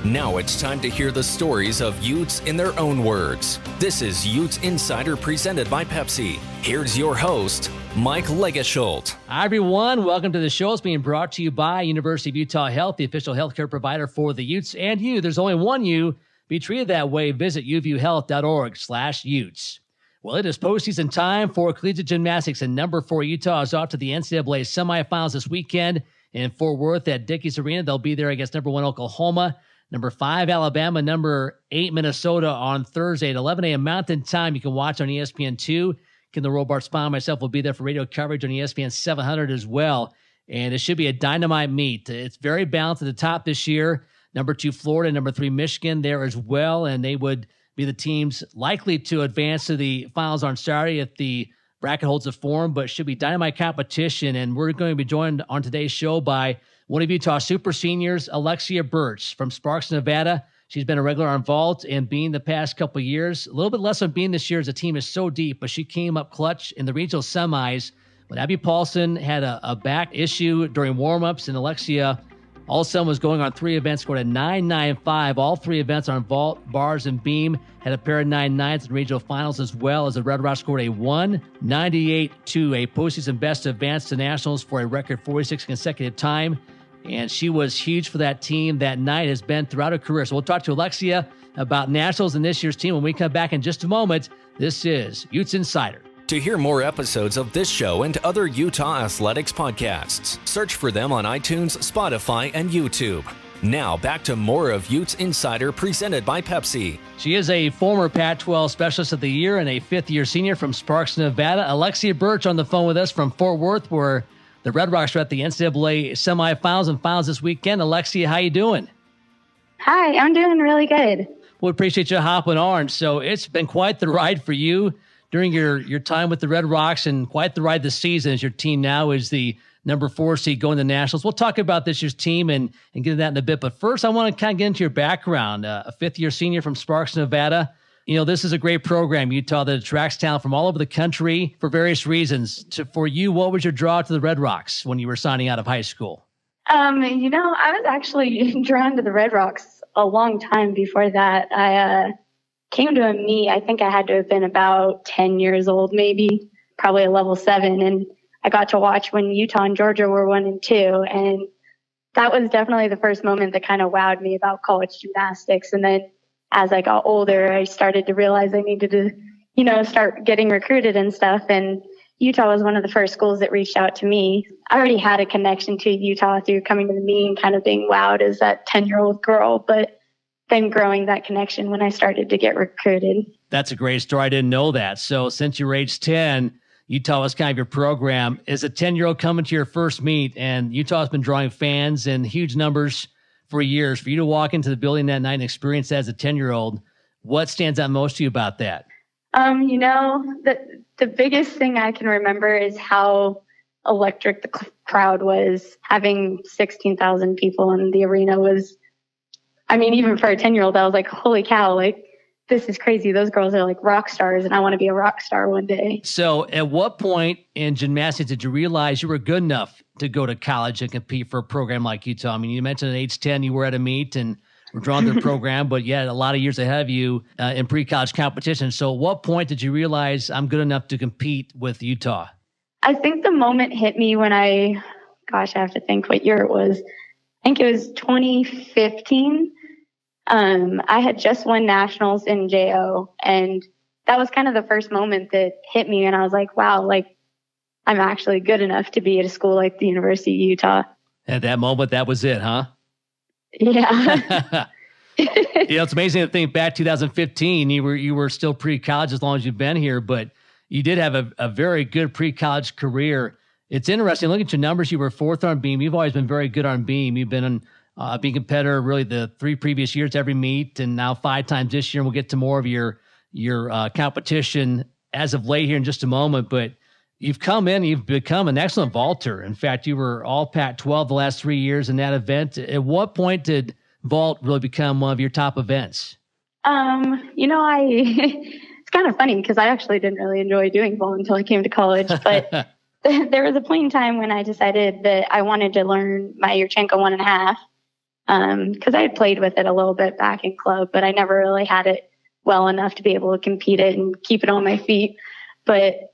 Now it's time to hear the stories of Utes in their own words. This is Utes Insider presented by Pepsi. Here's your host, Mike Lageschulte. Hi, everyone. Welcome to the show. It's being brought to you by University of Utah Health, the official healthcare provider for the Utes and you. There's only one you. Be treated that way. Visit uvuhealth.org/Utes. Well, it is postseason time for collegiate gymnastics, and number 4 Utah is off to the NCAA semifinals this weekend in Fort Worth at Dickies Arena. They'll be there against number 1 Oklahoma, number 5 Alabama, number 8 Minnesota on Thursday at 11 a.m. Mountain Time. You can watch on ESPN2. Ken the Robart Spahn myself will be there for radio coverage on ESPN 700 as well. And it should be a dynamite meet. It's very balanced at the top this year. Number 2 Florida, number 3 Michigan there as well, and they would be the teams likely to advance to the finals on Saturday if the bracket holds a form, but should be dynamite competition. And we're going to be joined on today's show by one of Utah super seniors, Alexia Burch from Sparks, Nevada. She's been a regular on vault and being the past couple of years. A little bit less on being this year as the team is so deep, but she came up clutch in the regional semis when Abby Paulson had a back issue during warmups, and Alexia all of a sudden was going on 3 events, scored a 9.95. All 3 events on vault, bars, and beam. Had a pair of 9.9s in regional finals, as well as the Red Rock scored a 1.98 to a postseason best advance to nationals for a record 46 consecutive time. And she was huge for that team that night, has been throughout her career. So we'll talk to Alexia about nationals and this year's team when we come back in just a moment. This is Utes Insider. To hear more episodes of this show and other Utah athletics podcasts, search for them on iTunes, Spotify, and YouTube. Now back to more of Utes Insider presented by Pepsi. She is a former Pac-12 Specialist of the Year and a fifth-year senior from Sparks, Nevada. Alexia Burch on the phone with us from Fort Worth, where the Red Rocks are at the NCAA semifinals and finals this weekend. Alexia, how you doing? Hi, I'm doing really good. We appreciate you hopping on. So it's been quite the ride for you during your time with the Red Rocks, and quite the ride this season as your team now is the number 4 seed going to nationals. We'll talk about this year's team and get into that in a bit. But first, I want to kind of get into your background. A fifth-year senior from Sparks, Nevada. You know, this is a great program, Utah, that attracts talent from all over the country for various reasons. For you, what was your draw to the Red Rocks when you were signing out of high school? I was actually drawn to the Red Rocks a long time before that. I came to a meet. I think I had to have been about 10 years old, maybe, probably a level 7. And I got to watch when Utah and Georgia were 1 and 2. And that was definitely the first moment that kind of wowed me about college gymnastics. And then as I got older, I started to realize I needed to, start getting recruited and stuff. And Utah was one of the first schools that reached out to me. I already had a connection to Utah through coming to the meet and kind of being wowed as that 10-year-old girl, but then growing that connection when I started to get recruited. That's a great story. I didn't know that. So since you were age 10, Utah was kind of your program. As a 10-year-old coming to your first meet, and Utah's been drawing fans in huge numbers for years, for you to walk into the building that night and experience that as a 10-year-old, what stands out most to you about that? The biggest thing I can remember is how electric the crowd was. Having 16,000 people in the arena was, even for a 10-year-old, I was like, holy cow, this is crazy. Those girls are like rock stars, and I want to be a rock star one day. So at what point in gymnastics did you realize you were good enough to go to college and compete for a program like Utah? You mentioned at age 10 you were at a meet and were drawn to the program, but you had a lot of years ahead of you in pre-college competition. So at what point did you realize I'm good enough to compete with Utah? I think the moment hit me when I have to think what year it was. I think it was 2015. I had just won nationals in JO, and that was kind of the first moment that hit me. And I was like, wow, I'm actually good enough to be at a school like the University of Utah. At that moment, that was it, huh? Yeah. It's amazing to think back 2015, you were still pre-college as long as you've been here, but you did have a very good pre-college career. It's interesting. Look at your numbers. You were 4th on beam. You've always been very good on beam. You've been being a competitor really the 3 previous years, every meet, and now 5 times this year. And we'll get to more of your competition as of late here in just a moment. But you've come in, you've become an excellent vaulter. In fact, you were all Pac-12 the last 3 years in that event. At what point did vault really become one of your top events? It's kind of funny because I actually didn't really enjoy doing vault until I came to college. But there was a point in time when I decided that I wanted to learn my Yurchenko 1.5. Cause I had played with it a little bit back in club, but I never really had it well enough to be able to compete it and keep it on my feet. But,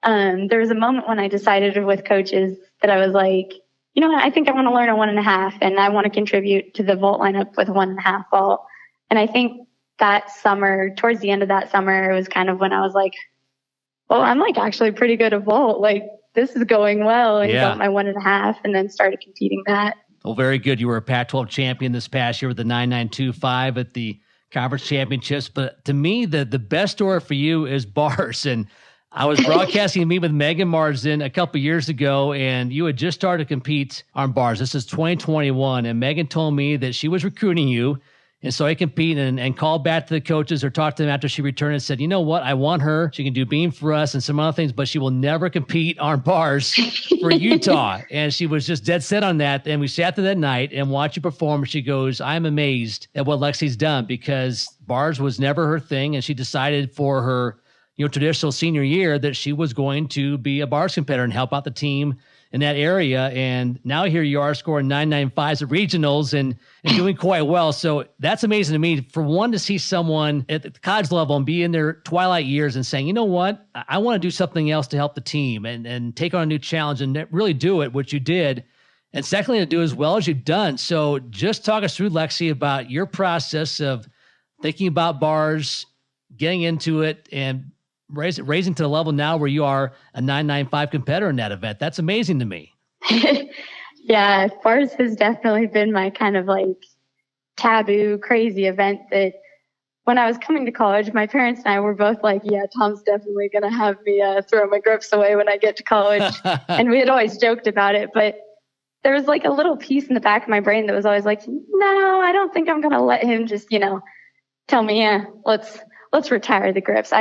there was a moment when I decided with coaches that I was like, you know what, I think I want to learn a 1.5 and I want to contribute to the vault lineup with a 1.5 vault. And I think that summer, towards the end of that summer, it was kind of when I was like, well, I'm like actually pretty good at vault. Like this is going well, and got my 1.5 and then started competing that. Well, very good. You were a Pac-12 champion this past year with the 9.925 at the conference championships. But to me, the best story for you is bars. And I was broadcasting a meet with Megan Marsden a couple years ago, and you had just started to compete on bars. This is 2021, and Megan told me that she was recruiting you, and so I compete and called back to the coaches or talked to them after she returned and said, you know what, I want her. She can do beam for us and some other things, but she will never compete on bars for Utah. And she was just dead set on that. And we sat there that night and watched you perform. She goes, I'm amazed at what Lexi's done, because bars was never her thing, and she decided for her traditional senior year that she was going to be a bars competitor and help out the team in that area. And now here you are scoring 9.95s at regionals and doing quite well. So that's amazing to me. For one, to see someone at the college level and be in their twilight years and saying, you know what, I want to do something else to help the team and take on a new challenge and really do it, which you did. And secondly, to do as well as you've done. So just talk us through, Lexi, about your process of thinking about bars, getting into it, and raising to the level now where you are a 9.95 competitor in that event. That's amazing to me. Yeah, bars has definitely been my kind of like taboo, crazy event that when I was coming to college, my parents and I were both like, yeah, Tom's definitely going to have me throw my grips away when I get to college. And we had always joked about it, but there was like a little piece in the back of my brain that was always like, no, I don't think I'm going to let him just, tell me, yeah, let's retire the grips.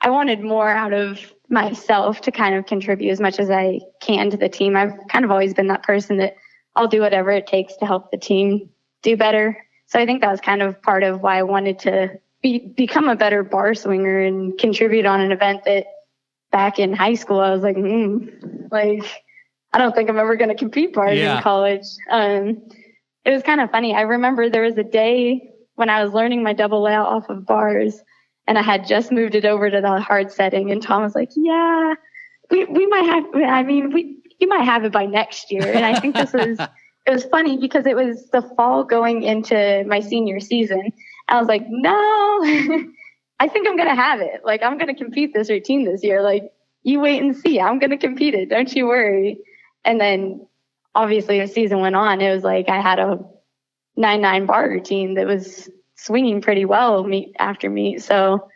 I wanted more out of myself to kind of contribute as much as I can to the team. I've kind of always been that person that I'll do whatever it takes to help the team do better. So I think that was kind of part of why I wanted to become a better bar swinger and contribute on an event that back in high school, I was like, I don't think I'm ever going to compete bars in college. It was kind of funny. I remember there was a day when I was learning my double layout off of bars, and I had just moved it over to the hard setting, and Tom was like, yeah, we might have, you might have it by next year. And I think it was funny because it was the fall going into my senior season. I was like, no, I think I'm going to have it. Like, I'm going to compete this routine this year. Like, you wait and see. I'm going to compete it. Don't you worry. And then obviously the season went on. It was like I had a 9.9 bar routine that was swinging pretty well meet after meet. So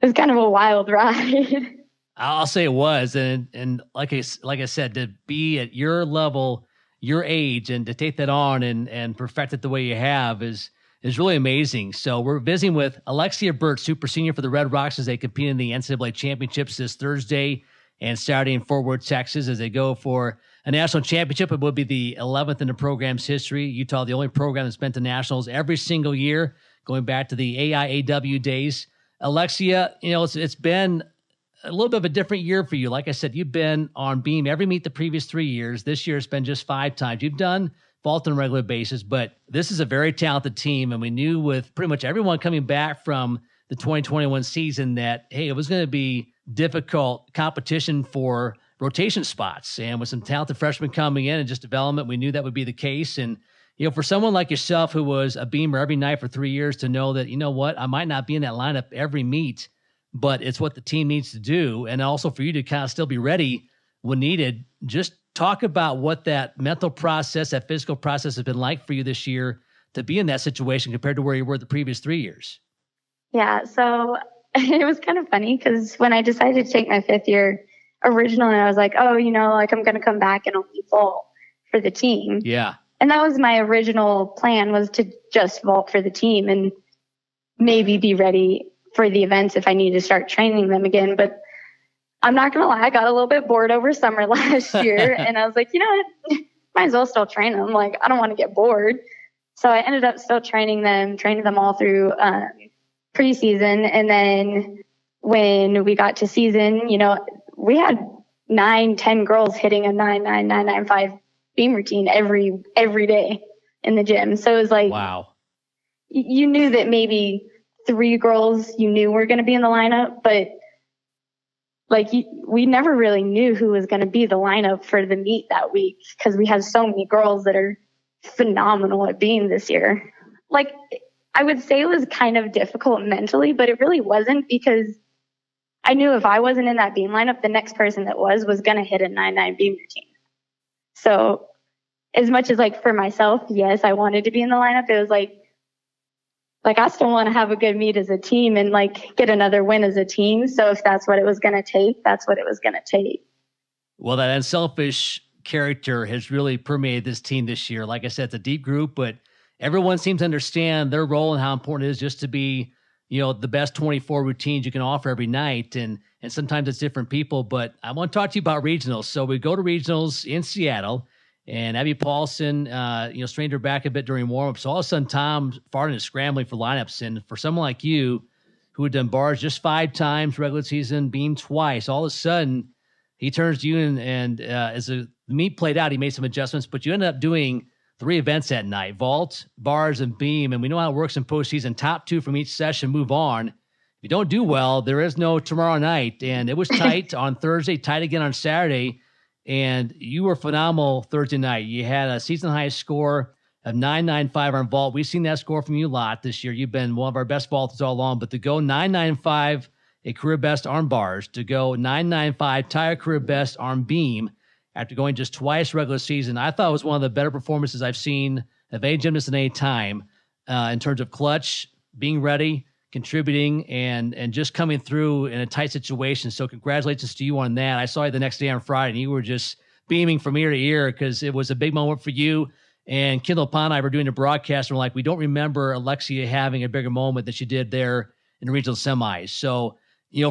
it was kind of a wild ride. I'll say it was. And like I said, to be at your level, your age, and to take that on and perfect it the way you have is really amazing. So we're visiting with Alexia Burch, super senior for the Red Rocks, as they compete in the NCAA Championships this Thursday and Saturday in Fort Worth, Texas, as they go for a national championship. It will be the 11th in the program's history. Utah, the only program that's been to nationals every single year, going back to the AIAW days. Alexia, it's been a little bit of a different year for you. Like I said, you've been on beam every meet the previous 3 years. This year it's been just 5 times. You've done vault on a regular basis, but this is a very talented team. And we knew with pretty much everyone coming back from the 2021 season that, hey, it was going to be difficult competition for rotation spots. And with some talented freshmen coming in and just development, we knew that would be the case. And, for someone like yourself who was a beamer every night for 3 years to know that, I might not be in that lineup every meet, but it's what the team needs to do. And also for you to kind of still be ready when needed. Just talk about what that mental process, that physical process has been like for you this year to be in that situation compared to where you were the previous 3 years. Yeah. So it was kind of funny because when I decided to take my 5th year original, and I was like, I'm going to come back and only vault for the team. Yeah. And that was my original plan, was to just vault for the team and maybe be ready for the events if I need to start training them again. But I'm not going to lie, I got a little bit bored over summer last year. And I was like, might as well still train them. Like, I don't want to get bored. So I ended up still training them all through preseason. And then when we got to season, we had 9-10 girls hitting a 9.9, 9.95 beam routine every day. in the gym. So it was like, wow. You knew that maybe 3 girls you knew were going to be in the lineup, but like we never really knew who was going to be the lineup for the meet that week because we had so many girls that are phenomenal at beam this year. Like, I would say it was kind of difficult mentally, but it really wasn't because I knew if I wasn't in that beam lineup, the next person that was going to hit a 9-9 beam routine. So as much as like for myself, yes, I wanted to be in the lineup. It was like I still want to have a good meet as a team and like get another win as a team. So if that's what it was going to take, that's what it was going to take. Well, that unselfish character has really permeated this team this year. Like I said, it's a deep group, but everyone seems to understand their role and how important it is just to be, the best 24 routines you can offer every night. And sometimes it's different people, but I want to talk to you about regionals. So we go to regionals in Seattle. And Abby Paulson, strained her back a bit during warm-up. So all of a sudden, Tom Farden is scrambling for lineups. And for someone like you, who had done bars just 5 times regular season, beam twice, all of a sudden, he turns to you and as the meet played out, he made some adjustments. But you ended up doing 3 events that night: vault, bars, and beam. And we know how it works in postseason. Top 2 from each session move on. If you don't do well, there is no tomorrow night. And it was tight on Thursday, tight again on Saturday. And you were phenomenal Thursday night. You had a season high score of 995 on vault. We've seen that score from you a lot this year. You've been one of our best vaulters all along. But to go 995, a career best on bars, to go 995, tie a career best on beam after going just twice regular season, I thought it was one of the better performances I've seen of any gymnast in any time in terms of clutch, being ready, contributing, and just coming through in a tight situation. So congratulations to you on that. I saw you the next day on Friday, and you were just beaming from ear to ear because it was a big moment for you. And Kendall Pond and I were doing a broadcast, and we're like, we don't remember Alexia having a bigger moment than she did there in the regional semis. So,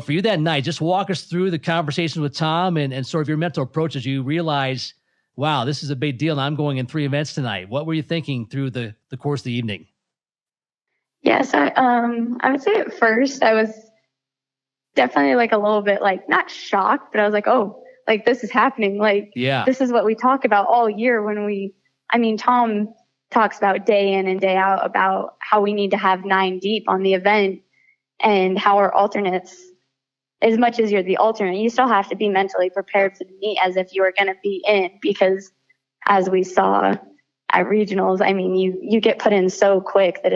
for you that night, just walk us through the conversations with Tom and sort of your mental approach as you realize, wow, this is a big deal, and I'm going in 3 events tonight. What were you thinking through the course of the evening? Yes, I would say at first I was definitely like a little bit like not shocked, but I was like, oh, like this is happening. Like, yeah, this is what we talk about all year Tom talks about day in and day out about how we need to have 9 deep on the event and how our alternates, as much as you're the alternate, you still have to be mentally prepared for the meet as if you were going to be in, because as we saw at regionals, you get put in so quick that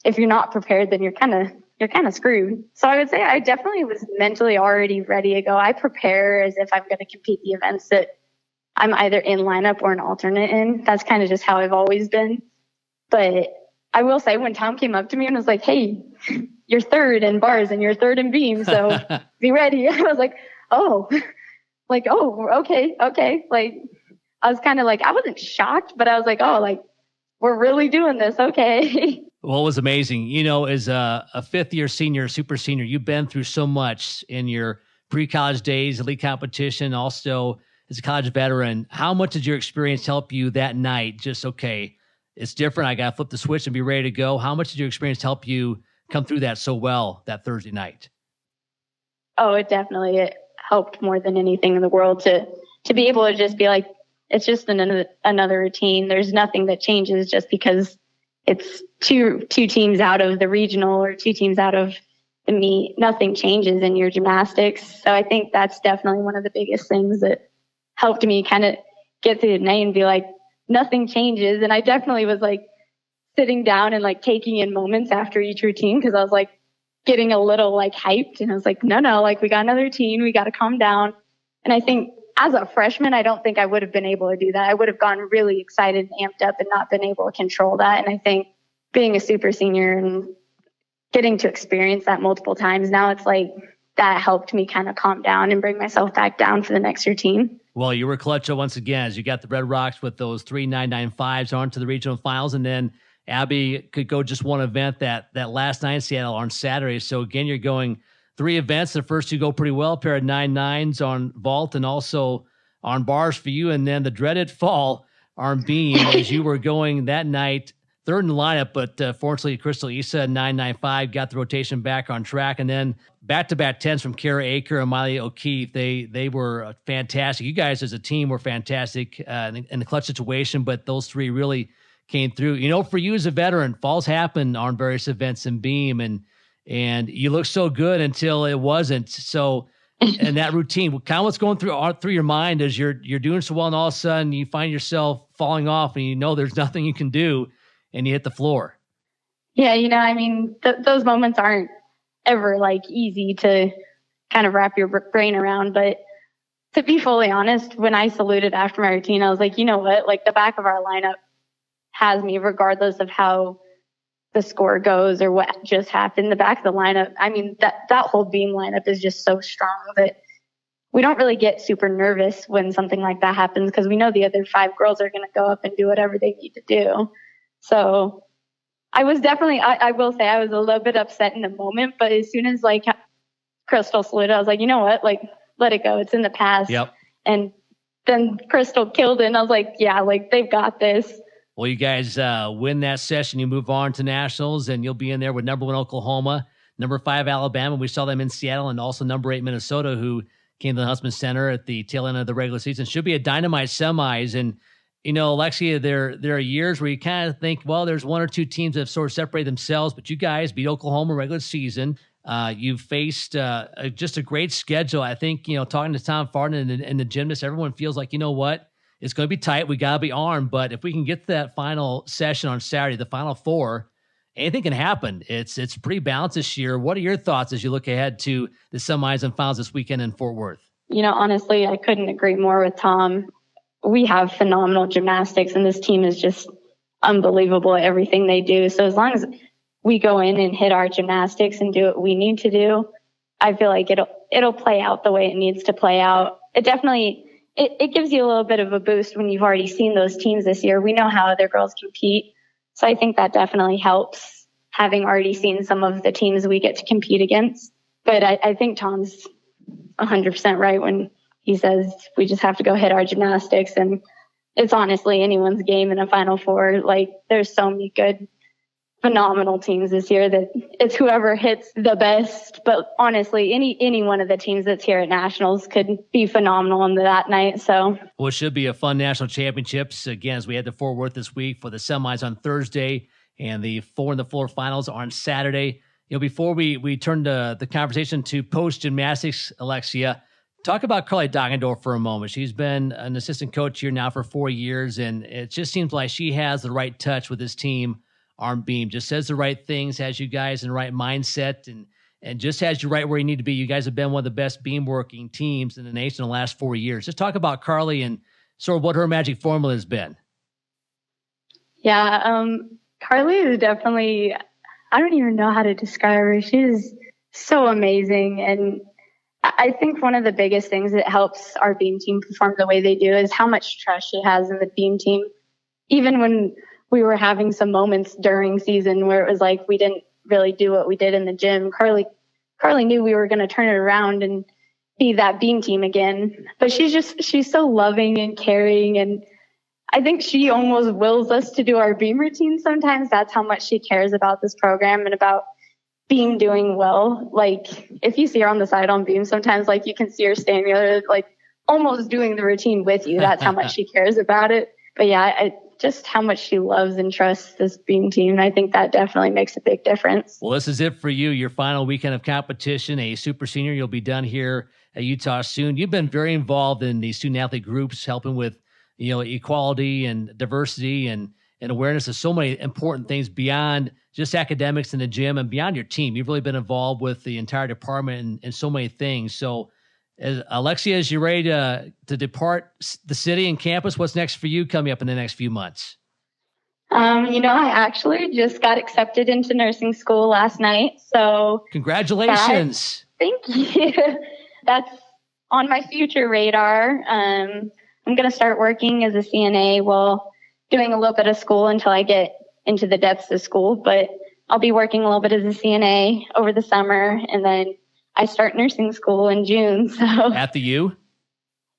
if you're not prepared, then you're kind of screwed. So I would say I definitely was mentally already ready to go. I prepare as if I'm going to compete the events that I'm either in lineup or an alternate in. That's kind of just how I've always been. But I will say when Tom came up to me and was like, hey, you're 3rd in bars and you're 3rd in beam, so be ready. I was like, oh, okay. Like, I was kind of like, I wasn't shocked, but I was like, oh, like, we're really doing this. Okay. Well, it was amazing. As a 5th-year senior, super senior, you've been through so much in your pre-college days, elite competition, also as a college veteran. How much did your experience help you that night? Just, okay, it's different. I got to flip the switch and be ready to go. How much did your experience help you come through that so well that Thursday night? Oh, it helped more than anything in the world to be able to just be like, it's just another routine. There's nothing that changes just because it's two teams out of the regional or 2 teams out of the meet. Nothing changes in your gymnastics. So I think that's definitely one of the biggest things that helped me kind of get through the night and be like, nothing changes. And I definitely was like sitting down and like taking in moments after each routine because I was like getting a little like hyped. And I was like, no, like we got another routine. We got to calm down. And I think as a freshman, I don't think I would have been able to do that. I would have gone really excited and amped up and not been able to control that. And I think being a super senior and getting to experience that multiple times, now it's like that helped me kind of calm down and bring myself back down for the next routine. Well, you were clutch once again as you got the Red Rocks with those 3 995s on to the regional finals. And then Abby could go just one event that last night in Seattle on Saturday. So again, you're going 3 events. The first 2 go pretty well, a pair of 9.9s on vault and also on bars for you. And then the dreaded fall on beam as you were going that night, 3rd in the lineup, but fortunately, Crystal Issa 995 got the rotation back on track. And then back-to-back 10s from Kara Aker and Miley O'Keefe. They were fantastic. You guys as a team were fantastic in the clutch situation, but those 3 really came through. You know, for you as a veteran, falls happen on various events in beam, and you look so good until it wasn't. So, and that routine, kind of what's going through your mind as you're doing so well, and all of a sudden you find yourself falling off, and you know there's nothing you can do, and you hit the floor. Yeah, you know, I mean, those moments aren't ever like easy to kind of wrap your brain around. But to be fully honest, when I saluted after my routine, I was like, you know what? Like, the back of our lineup has me, regardless of how the score goes or what just happened. The back of the lineup, I mean, that whole beam lineup is just so strong that we don't really get super nervous when something like that happens, because we know the other 5 girls are going to go up and do whatever they need to do. So I was definitely, I will say, I was a little bit upset in the moment, but as soon as like Crystal saluted, I was like, you know what? Like, let it go. It's in the past. Yep. And then Crystal killed it, and I was like, yeah, like, they've got this. Well, you guys win that session. You move on to nationals, and you'll be in there with number 1 Oklahoma, number 5 Alabama. We saw them in Seattle, and also number 8 Minnesota, who came to the Huntsman Center at the tail end of the regular season. Should be a dynamite semis. And, you know, Alexia, there are years where you kind of think, well, there's 1 or 2 teams that have sort of separated themselves, but you guys beat Oklahoma regular season. You've faced just a great schedule. I think, you know, talking to Tom Farden and the Gymnast, everyone feels like, you know what? It's going to be tight. We got to be armed. But if we can get to that final session on Saturday, the final 4, anything can happen. It's pretty balanced this year. What are your thoughts as you look ahead to the semis and finals this weekend in Fort Worth? You know, honestly, I couldn't agree more with Tom. We have phenomenal gymnastics, and this team is just unbelievable at everything they do. So as long as we go in and hit our gymnastics and do what we need to do, I feel like it'll play out the way it needs to play out. It definitely, it gives you a little bit of a boost when you've already seen those teams this year. We know how other girls compete. So I think that definitely helps, having already seen some of the teams we get to compete against. But I think Tom's 100% right when he says we just have to go hit our gymnastics. And it's honestly anyone's game in a Final Four. Like, there's so many good, phenomenal teams this year that it's whoever hits the best. But honestly, any one of the teams that's here at Nationals could be phenomenal on that night. So, well, it should be a fun national championships. Again, as we head to Fort Worth this week for the semis on Thursday and the 4 and the 4 finals on Saturday. You know, before we turn the conversation to post gymnastics, Alexia, talk about Carly Dagendorf for a moment. She's been an assistant coach here now for 4 years, and it just seems like she has the right touch with this team. Arm beam just says the right things, has you guys in the right mindset, and just has you right where you need to be. You guys have been one of the best beam working teams in the nation in the last 4 years. Just talk about Carly and sort of what her magic formula has been. Yeah, Carly is definitely, I don't even know how to describe her. She is so amazing. And I think one of the biggest things that helps our beam team perform the way they do is how much trust she has in the beam team. Even when we were having some moments during season where it was like we didn't really do what we did in the gym, Carly knew we were going to turn it around and be that beam team again. But she's so loving and caring, and I think she almost wills us to do our beam routine sometimes. That's how much she cares about this program and about beam doing well. Like, if you see her on the side on beam, sometimes like you can see her standing there like almost doing the routine with you. That's how much she cares about it. But yeah, just how much she loves and trusts this beam team. I think that definitely makes a big difference. Well, this is it for you, your final weekend of competition, a super senior. You'll be done here at Utah soon. You've been very involved in the student athlete groups, helping with, you know, equality and diversity and awareness of so many important things beyond just academics in the gym and beyond your team. You've really been involved with the entire department and so many things. So, Alexia, as you're ready to depart the city and campus, what's next for you coming up in the next few months? You know, I actually just got accepted into nursing school last night. So congratulations. Thank you. That's on my future radar. I'm going to start working as a CNA while doing a little bit of school until I get into the depths of school. But I'll be working a little bit as a CNA over the summer, and then I start nursing school in June. So at the U?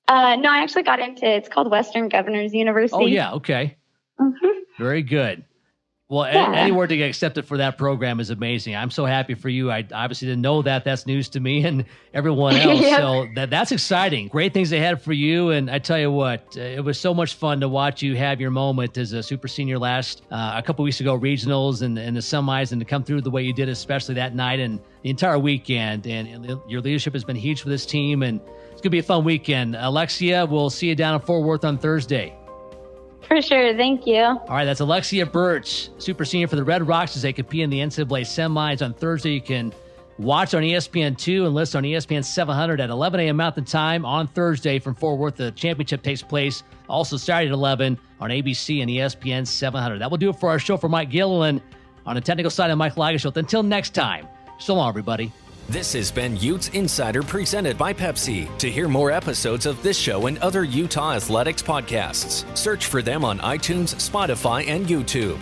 No, I actually got into, it's called Western Governors University. Oh yeah. Okay. Mm-hmm. Very good. Well, Yeah. anywhere to get accepted for that program is amazing. I'm so happy for you. I obviously didn't know that. That's news to me and everyone else. Yep. So that's exciting. Great things ahead for you. And I tell you what, it was so much fun to watch you have your moment as a super senior last a couple weeks ago, regionals and the semis, and to come through the way you did, especially that night and the entire weekend. And your leadership has been huge for this team. And it's going to be a fun weekend. Alexia, we'll see you down in Fort Worth on Thursday. For sure. Thank you. All right, that's Alexia Burch, super senior for the Red Rocks as they compete in the NCAA semis on Thursday. You can watch on ESPN2 and listen on ESPN 700 at 11 a.m. Mountain Time on Thursday from Fort Worth. The championship takes place also Saturday at 11 on ABC and ESPN 700. That will do it for our show. For Mike Gilliland on the technical side of Mike Lageschulte. Until next time, so long, everybody. This has been Utes Insider presented by Pepsi. To hear more episodes of this show and other Utah athletics podcasts, search for them on iTunes, Spotify, and YouTube.